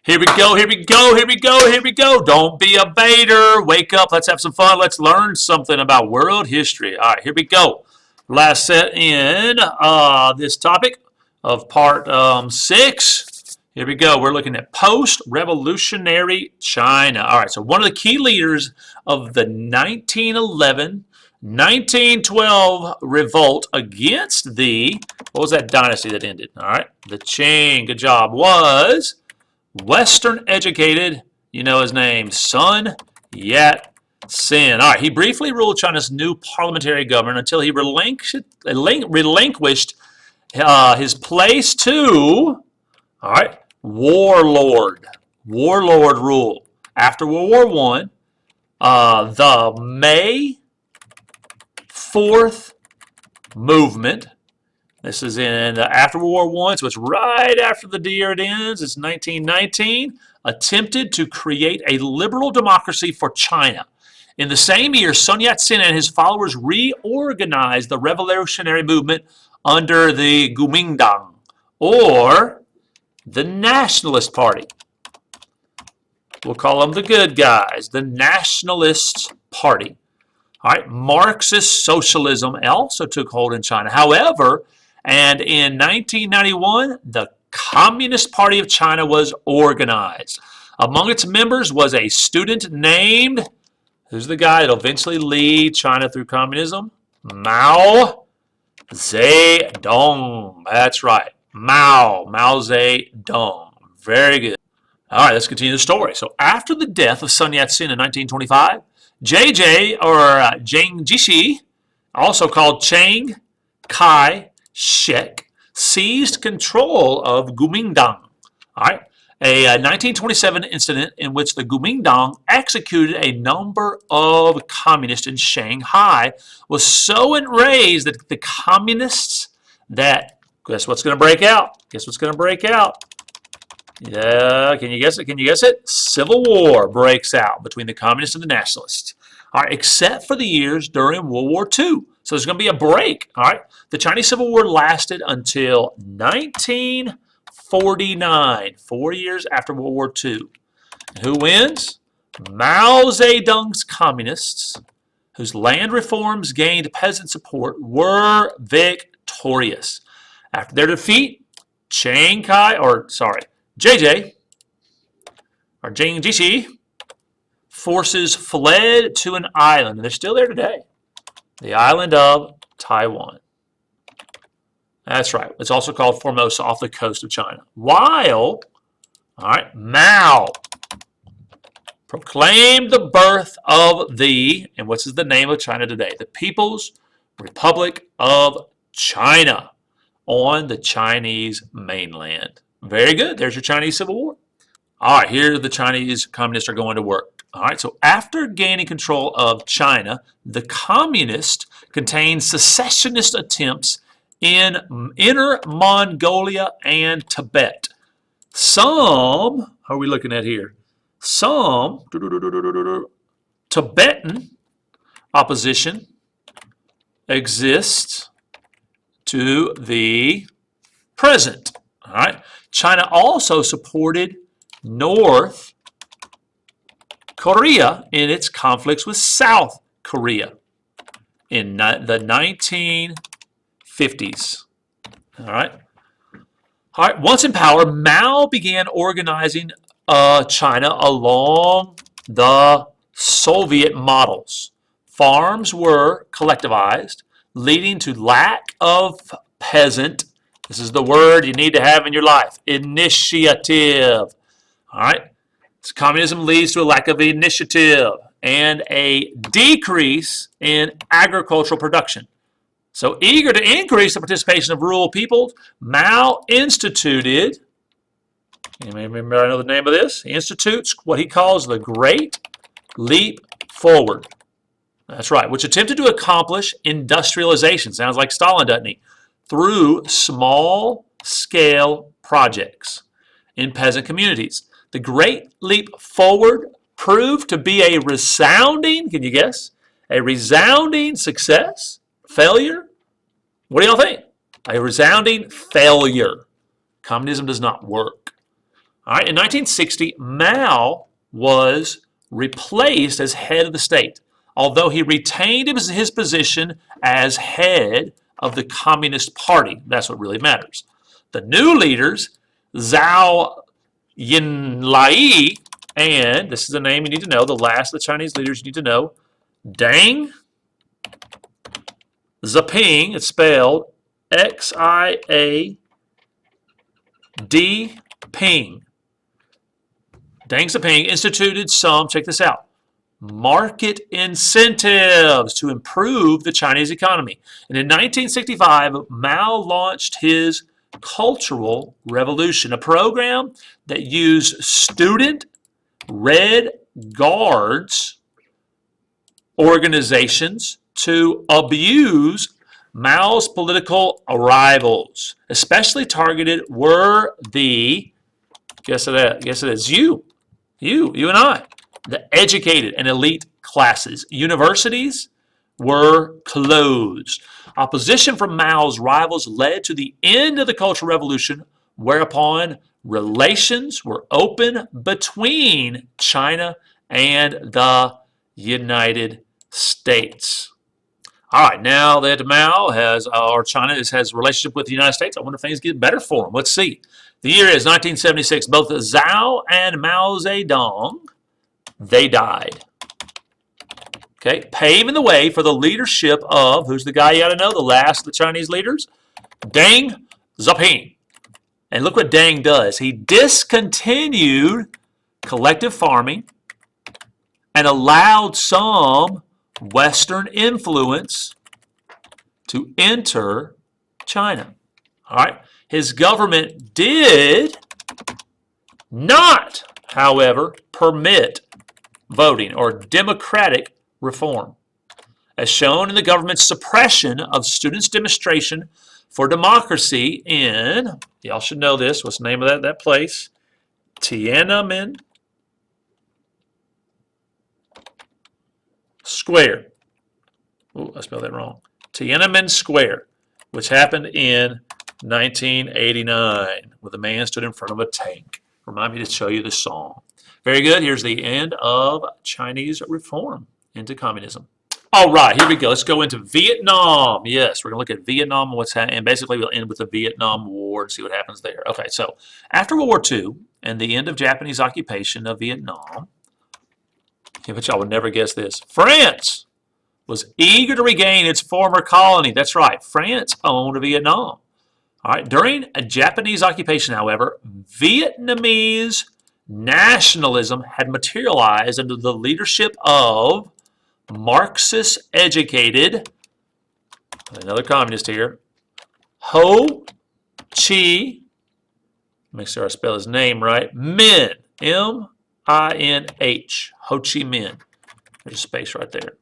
Here we go, here we go, here we go, here we go. Don't be a baiter. Wake up, let's have some fun. Let's learn something about world history. All right, here we go. Last set in this topic of part 6. Here we go. We're looking at post-revolutionary China. All right, so one of the key leaders of the 1912 revolt against the, what was that dynasty that ended? All right, the Qing, good job, was Western educated, you know his name, Sun Yat-sen. All right, he briefly ruled China's new parliamentary government until he relinquished his place to, all right, warlord rule. After World War I, the May 4th movement. This is in after World War I, so it's right after the year it ends. It's 1919. Attempted to create a liberal democracy for China. In the same year, Sun Yat-sen and his followers reorganized the revolutionary movement under the Kuomintang, or the Nationalist Party. We'll call them the good guys, the Nationalist Party. All right, Marxist socialism also took hold in China. However, and in 1991, the Communist Party of China was organized. Among its members was a student named, who's the guy that'll eventually lead China through communism? Mao Zedong. That's right. Mao Zedong. Very good. All right, let's continue the story. So after the death of Sun Yat-sen in 1925, JJ, or Jiang Jiechi, also called Chiang Kai-shek, seized control of Kuomintang. All right, a 1927 incident in which the Kuomintang executed a number of communists in Shanghai was so enraged that the communists that, guess what's going to break out? Guess what's going to break out? Yeah, can you guess it? Can you guess it? Civil war breaks out between the communists and the nationalists. All right, except for the years during World War II. So there's going to be a break. All right, the Chinese Civil War lasted until 1949, 4 years after World War II. And who wins? Mao Zedong's communists, whose land reforms gained peasant support, were victorious. After their defeat, JJ, or Jiang Jiechi, forces fled to an island, and they're still there today, the island of Taiwan. That's right. It's also called Formosa, off the coast of China. While, all right, Mao proclaimed the birth of the, and what's the name of China today? The People's Republic of China on the Chinese mainland. Very good. There's your Chinese Civil War. All right, here the Chinese communists are going to work. All right, so after gaining control of China, the communists contained secessionist attempts in Inner Mongolia and Tibet. Some, how are we looking at here? Some Tibetan opposition exists to the present. All right, China also supported North Korea in its conflicts with South Korea in the 1950s. All right. All right. Once in power, Mao began organizing China along the Soviet models. Farms were collectivized, leading to lack of peasant, this is the word you need to have in your life, initiative. All right. So communism leads to a lack of initiative and a decrease in agricultural production. So eager to increase the participation of rural peoples, Mao instituted, you may remember, I know the name of this, he institutes what he calls the Great Leap Forward. That's right, which attempted to accomplish industrialization, sounds like Stalin, doesn't he, through small-scale projects in peasant communities. The Great Leap Forward proved to be a resounding, can you guess, a resounding success, failure? What do y'all think? A resounding failure. Communism does not work. All right, in 1960, Mao was replaced as head of the state, although he retained his position as head of the Communist Party. That's what really matters. The new leaders, Zhou Enlai, and this is the name you need to know, the last of the Chinese leaders you need to know, Deng Xiaoping, it's spelled Xiaoping. Deng Xiaoping instituted some, check this out, market incentives to improve the Chinese economy. And in 1965, Mao launched his Cultural Revolution, a program that used student Red Guards organizations to abuse Mao's political rivals. Especially targeted were the, guess it is, you and I, the educated and elite classes. Universities were closed. Opposition from Mao's rivals led to the end of the Cultural Revolution, whereupon relations were open between China and the United States. All right, now that Mao has, or China has a relationship with the United States, I wonder if things get better for them. Let's see. The year is 1976. Both Zhao and Mao Zedong, they died. Okay, paving the way for the leadership of, who's the guy you got to know, the last of the Chinese leaders? Deng Xiaoping. And look what Deng does. He discontinued collective farming and allowed some Western influence to enter China. All right. His government did not, however, permit voting or democratic reform, as shown in the government's suppression of students' demonstration for democracy in, y'all should know this, what's the name of that place? Tiananmen Square. Oh, I spelled that wrong. Tiananmen Square, which happened in 1989, where the man stood in front of a tank. Remind me to show you the song. Very good. Here's the end of Chinese reform into communism. All right, here we go. Let's go into Vietnam. Yes, we're going to look at Vietnam and what's happening. And basically, we'll end with the Vietnam War and see what happens there. Okay, so after World War II and the end of Japanese occupation of Vietnam, I bet y'all would never guess this, France was eager to regain its former colony. That's right, France owned Vietnam. All right, during a Japanese occupation, however, Vietnamese nationalism had materialized under the leadership of Marxist-educated, another communist here, Ho Chi, make sure I spell his name right, Minh, M-I-N-H, Ho Chi Minh. There's a space right there.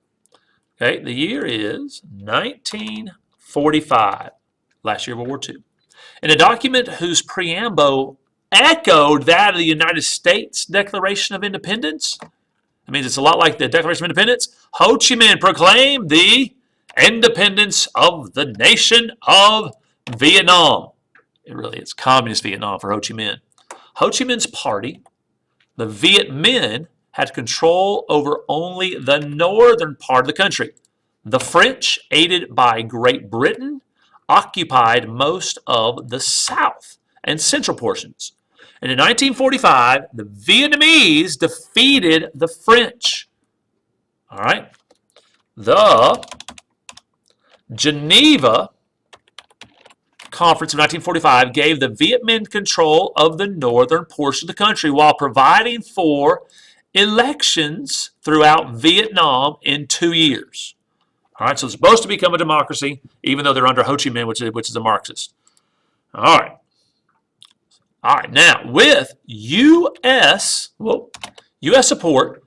Okay, the year is 1945, last year of World War II. In a document whose preamble echoed that of the United States Declaration of Independence, that means it's a lot like the Declaration of Independence, Ho Chi Minh proclaimed the independence of the nation of Vietnam. It really is communist Vietnam for Ho Chi Minh. Ho Chi Minh's party, the Viet Minh, had control over only the northern part of the country. The French, aided by Great Britain, occupied most of the south and central portions. And in 1945, the Vietnamese defeated the French. All right. The Geneva Conference of 1945 gave the Viet Minh control of the northern portion of the country while providing for elections throughout Vietnam in 2 years. All right, so it's supposed to become a democracy, even though they're under Ho Chi Minh, which is a Marxist. All right. All right, now with U.S. support,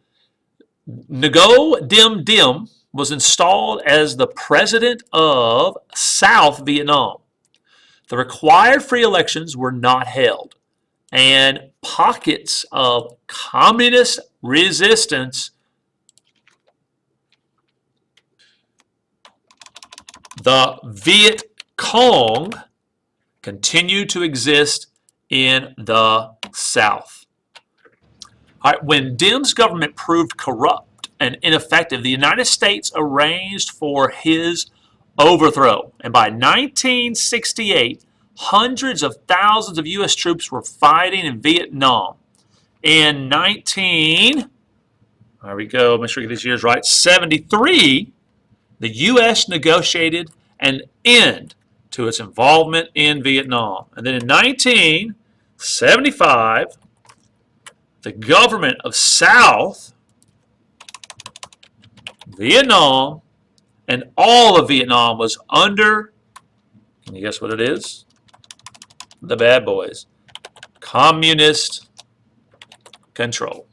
Ngo Dinh Diem was installed as the president of South Vietnam. The required free elections were not held, and pockets of communist resistance, the Viet Cong, continued to exist in the South. All right, when Dim's government proved corrupt and ineffective, the United States arranged for his overthrow. And by 1968, hundreds of thousands of U.S. troops were fighting in Vietnam. In there we go, make sure I get these years right, 73, the U.S. negotiated an end to its involvement in Vietnam. And then in 1975, the government of South Vietnam and all of Vietnam was under, can you guess what it is? The bad boys. Communist control.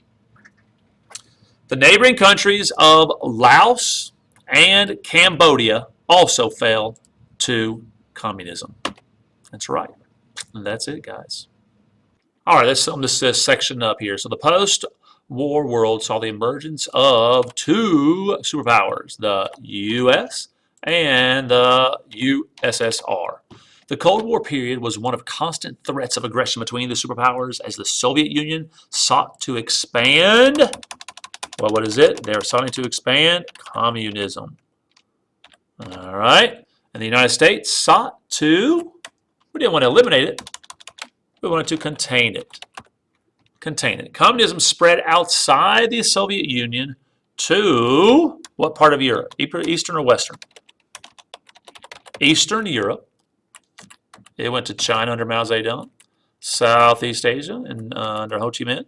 The neighboring countries of Laos and Cambodia also fell to communism. That's right. And that's it, guys. All right, let's sum this section up here. So the post-war world saw the emergence of two superpowers, the U.S. and the USSR. The Cold War period was one of constant threats of aggression between the superpowers as the Soviet Union sought to expand. Well, what is it? They're starting to expand communism. All right. And the United States sought to, we didn't want to eliminate it. We wanted to contain it. Contain it. Communism spread outside the Soviet Union to what part of Europe? Eastern or Western? Eastern Europe. It went to China under Mao Zedong, Southeast Asia under Ho Chi Minh,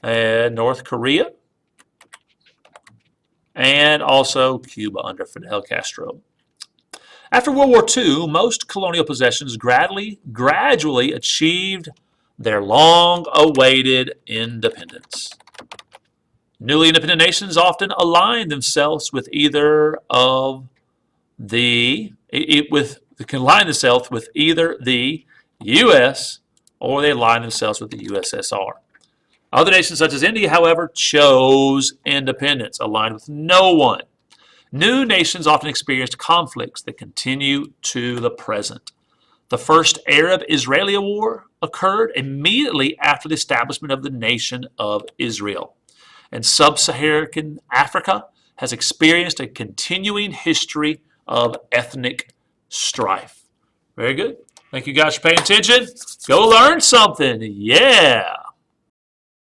and North Korea, and also Cuba under Fidel Castro. After World War II, most colonial possessions gradually achieved their long-awaited independence. Newly independent nations often aligned themselves with either of the U.S. or they aligned themselves with the USSR. Other nations such as India, however, chose independence, aligned with no one. New nations often experienced conflicts that continue to the present. The first Arab-Israeli war occurred immediately after the establishment of the nation of Israel. And sub-Saharan Africa has experienced a continuing history of ethnic strife. Very good. Thank you guys for paying attention. Go learn something. Yeah.